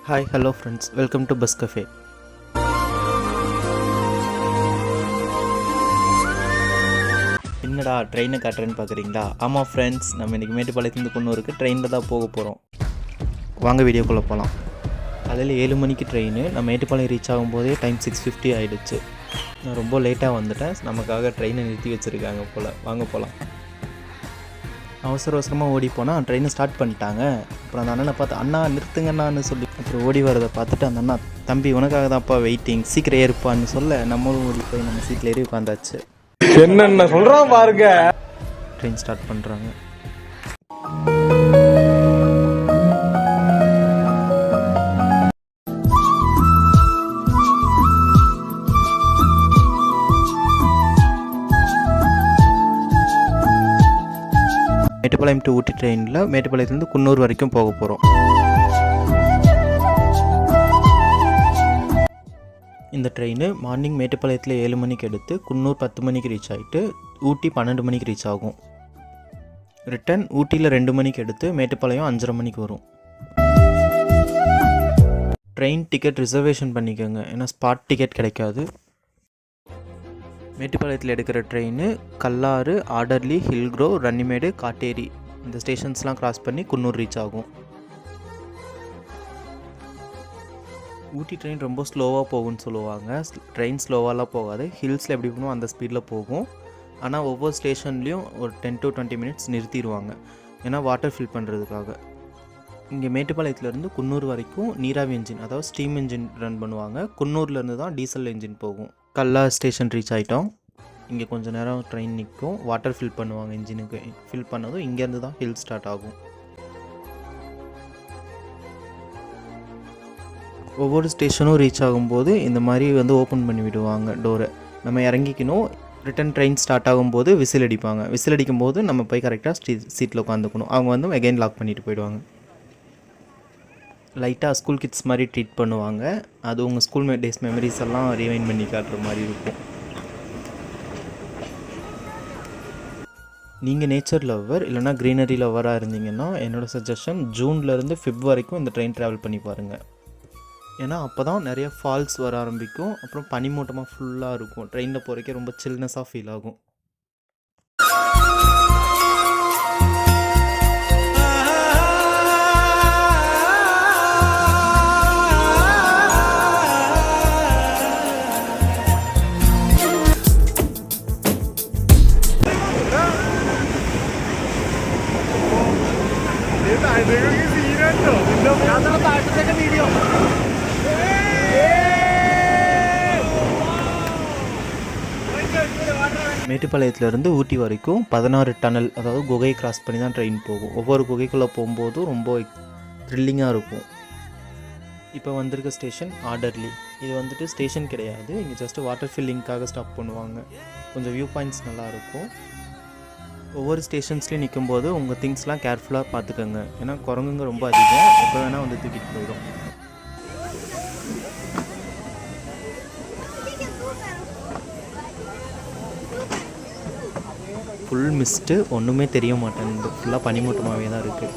Hi hello friends, welcome to bus cafe. என்னடா ட்ரெயினை காட்டுறேன்னு பார்க்குறீங்களா? ஆமாம் ஃப்ரெண்ட்ஸ், நம்ம இன்றைக்கி மேட்டுப்பாளையத்துலேருந்து குன்னூருக்கு ட்ரெயினில் தான் போக போகிறோம். வாங்க வீடியோக்குள்ளே போகலாம். காலையில் 7 மணிக்கு ட்ரெயின். நான் மேட்டுப்பாளையம் ரீச் ஆகும்போதே டைம் 6:50 ஆகிடுச்சு. நான் ரொம்ப லேட்டாக வந்துட்டேன். நமக்காக ட்ரெயினை நிறுத்தி வச்சுருக்காங்க போல். வாங்க போகலாம். அவசர அவசரமாக ஓடி போனால் ட்ரெயினை ஸ்டார்ட் பண்ணிட்டாங்க. அப்புறம் அந்த அண்ணனை பார்த்து, அண்ணா நிறுத்துங்கண்ணான்னு சொல்லி அப்புறம் ஓடி வரதை பார்த்துட்டு அந்த அண்ணா, தம்பி உனக்காக தான்ப்பா வெயிட்டிங், சீக்கிரம் ஏறுப்பான்னு சொல்ல நம்மளும் ஓடி போய் நம்ம சீட்டில் ஏறி உட்காந்தாச்சு. என்னென்ன சொல்கிறான் பாருங்க. ட்ரெயின் ஸ்டார்ட் பண்ணுறாங்க. மேட்டுப்பாளையம் டு ஊட்டி ட்ரெயினில் மேட்டுப்பாளையத்துலேருந்து குன்னூர் வரைக்கும் போக போகிறோம். இந்த ட்ரெயின் மார்னிங் மேட்டுப்பாளையத்தில் 7 மணிக்கு எடுத்து குன்னூர் 10 மணிக்கு ரீச் ஆகிட்டு ஊட்டி 12 மணிக்கு ரீச் ஆகும். ரிட்டன் ஊட்டியில் 2 மணிக்கு எடுத்து மேட்டுப்பாளையம் 5:30 மணிக்கு வரும். ட்ரெயின் டிக்கெட் ரிசர்வேஷன் பண்ணிக்கோங்க, ஏன்னா ஸ்பாட் டிக்கெட் கிடைக்காது. மேட்டுப்பாளையத்தில் எடுக்கிற ட்ரெயின் கல்லாறு, ஆடர்லி, ஹில்க்ரோ, ரன்னிமேடு, காட்டேரி இந்த ஸ்டேஷன்ஸ்லாம் கிராஸ் பண்ணி குன்னூர் ரீச் ஆகும். ஊட்டி ட்ரெயின் ரொம்ப ஸ்லோவாக போகும்னு சொல்லுவாங்க. ட்ரெயின் ஸ்லோவாலாம் போகாது. ஹில்ஸில் எப்படி போகணும் அந்த ஸ்பீடில் போகும். ஆனால் ஒவ்வொரு ஸ்டேஷன்லேயும் ஒரு 10 to 20 மினிட்ஸ் நிறுத்திடுவாங்க, ஏன்னா வாட்டர் ஃபில் பண்ணுறதுக்காக. இங்கே மேட்டுப்பாளையத்துலேருந்து குன்னூர் வரைக்கும் நீராவி என்ஜின், அதாவது ஸ்டீம் என்ஜின் ரன் பண்ணுவாங்க. குன்னூர்லேருந்து தான் டீசல் என்ஜின் போகும். கல்லார் ஸ்டேஷன் ரீச் ஆகிட்டோம். இங்கே கொஞ்சம் நேரம் ட்ரெயின் நிற்கும், வாட்டர் ஃபில் பண்ணுவாங்க. என்ஜினுக்கு ஃபில் பண்ணதும் இங்கேருந்து தான் ஹில் ஸ்டார்ட் ஆகும். ஒவ்வொரு ஸ்டேஷனும் ரீச் ஆகும்போது இந்த மாதிரி ஓப்பன் பண்ணி விடுவாங்க டோரை. நம்ம இறங்கிக்கணும். ரிட்டன் ட்ரெயின் ஸ்டார்ட் ஆகும்போது விசில் அடிப்பாங்க. விசில் அடிக்கும்போது நம்ம போய் கரெக்டாக சீட்டில் உட்காந்துக்கணும். அவங்க எகைன் லாக் பண்ணிட்டு போயிடுவாங்க. லைட்டாக ஸ்கூல் கிட்ஸ் மாதிரி ட்ரீட் பண்ணுவாங்க. அது உங்கள் ஸ்கூல் டேஸ் மெமரிஸ் எல்லாம் ரிவைண்ட் பண்ணி காட்டுற மாதிரி இருக்கும். நீங்கள் நேச்சர் லவ்வர் இல்லைனா க்ரீனரி லவ்வராக இருந்தீங்கன்னா என்னோடய சஜஷன் ஜூன்லேருந்து Feb வரைக்கும் இந்த ட்ரெயின் ட்ராவல் பண்ணி பாருங்கள். ஏன்னா அப்போ தான் நிறைய ஃபால்ஸ் வர ஆரம்பிக்கும். அப்புறம் பனிமூட்டமாக ஃபுல்லாக இருக்கும். ட்ரெயினில் போகிறக்கே ரொம்ப சில்னஸாக ஃபீல் ஆகும். மேட்டுப்பாளையத்துலேருந்து ஊட்டி வரைக்கும் 16 டனல், அதாவது குகை கிராஸ் பண்ணி தான் ட்ரெயின் போகும். ஒவ்வொரு குகைக்குள்ளே போகும்போதும் ரொம்ப த்ரில்லிங்காக இருக்கும். இப்போ வந்திருக்க ஸ்டேஷன் ஆடர்லி. இது ஸ்டேஷன் கிடையாது, இங்கே ஜஸ்ட்டு வாட்டர் ஃபில்லிங்காக ஸ்டாப் பண்ணுவாங்க. கொஞ்சம் வியூ பாயிண்ட்ஸ் நல்லாயிருக்கும். ஒவ்வொரு ஸ்டேஷன்ஸ்லேயும் நிற்கும்போது உங்கள் திங்ஸ்லாம் கேர்ஃபுல்லாக பார்த்துக்கோங்க, ஏன்னா குரங்குங்க ரொம்ப அதிகம். எப்போ வேணால் தூக்கிட்டு போயிடும். ஃபுல் மிஸ்ட்டு, ஒன்றுமே தெரிய மாட்டேங்குது. ஃபுல்லாக பனிமூட்டமாகவே தான் இருக்குது.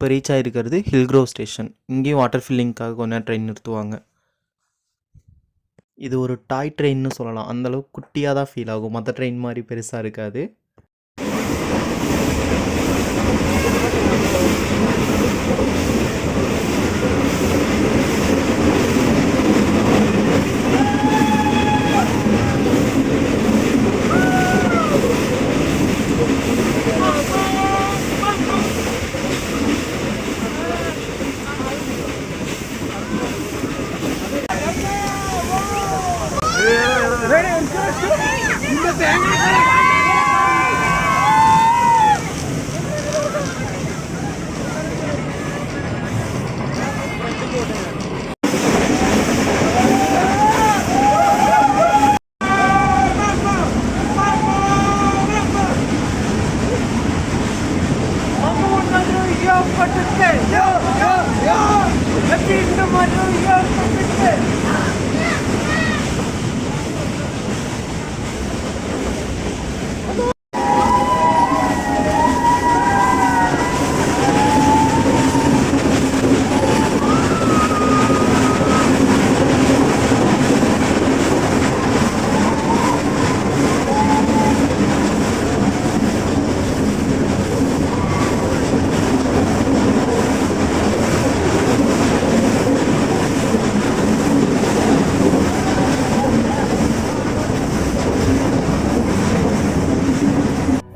இப்போ ரீச் ஆகிருக்கிறது ஹில்க்ரோவ் ஸ்டேஷன். இங்கேயும் வாட்டர் ஃபில்லிங்க்காக கொஞ்ச நேரம் ட்ரெயின் நிறுத்துவாங்க. இது ஒரு டாய் ட்ரெயின்னு சொல்லலாம். அந்தளவுக்கு குட்டியாக தான் ஃபீல் ஆகும், மற்ற ட்ரெயின் மாதிரி பெருசாக இருக்காது.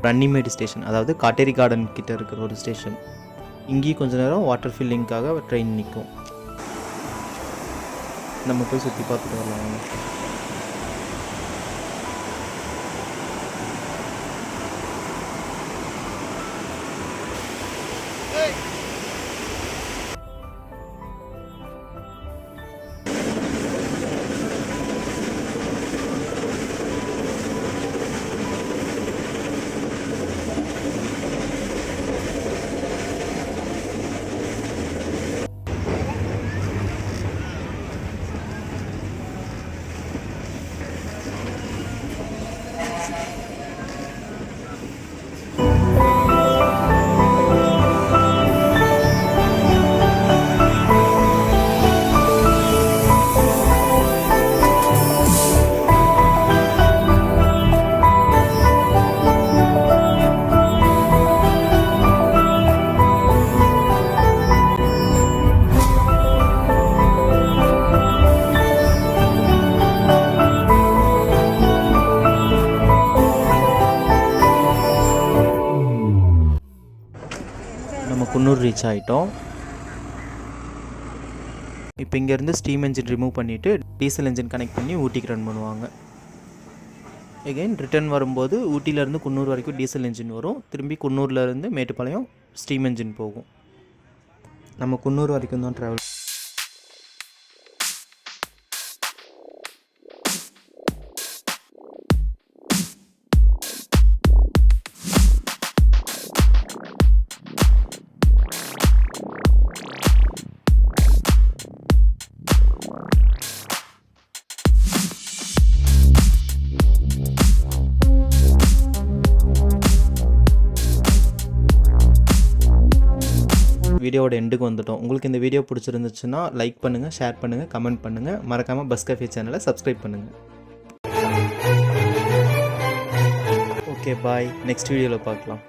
ரன்னிமேடு ஸ்டேஷன், அதாவது காட்டேரி கார்டன் கிட்ட இருக்கிற ஒரு ஸ்டேஷன். இங்கேயும் கொஞ்ச நேரம் வாட்டர் ஃபில்லிங்க்காக ட்ரெயின் நிற்கும். நம்ம போய் சுற்றி பார்த்துட்டு வரலாம். நம்ம குன்னூர் ரீச் ஆகிட்டோம். இப்போ இங்கேருந்து ஸ்டீம் என்ஜின் ரிமூவ் பண்ணிவிட்டு டீசல் என்ஜின் கனெக்ட் பண்ணி ஊட்டிக்கு ரன் பண்ணுவாங்க. எகைன் ரிட்டர்ன் வரும்போது ஊட்டியிலேருந்து குன்னூர் வரைக்கும் டீசல் என்ஜின் வரும். திரும்பி குன்னூர்லேருந்து மேட்டுப்பாளையம் ஸ்டீம் என்ஜின் போகும். நம்ம குன்னூர் வரைக்கும் தான் ட்ராவல். வீடியோவோட எண்டுக்கு வந்துட்டோம். உங்களுக்கு இந்த வீடியோ பிடிச்சிருந்துச்சுன்னா லைக் பண்ணுங்கள், ஷேர் பண்ணுங்கள், கமெண்ட் பண்ணுங்கள். மறக்காமல் பஸ் கஃபே சேனலை சப்ஸ்கிரைப் பண்ணுங்கள். ஓகே பாய், நெக்ஸ்ட் வீடியோவில் பார்க்கலாம்.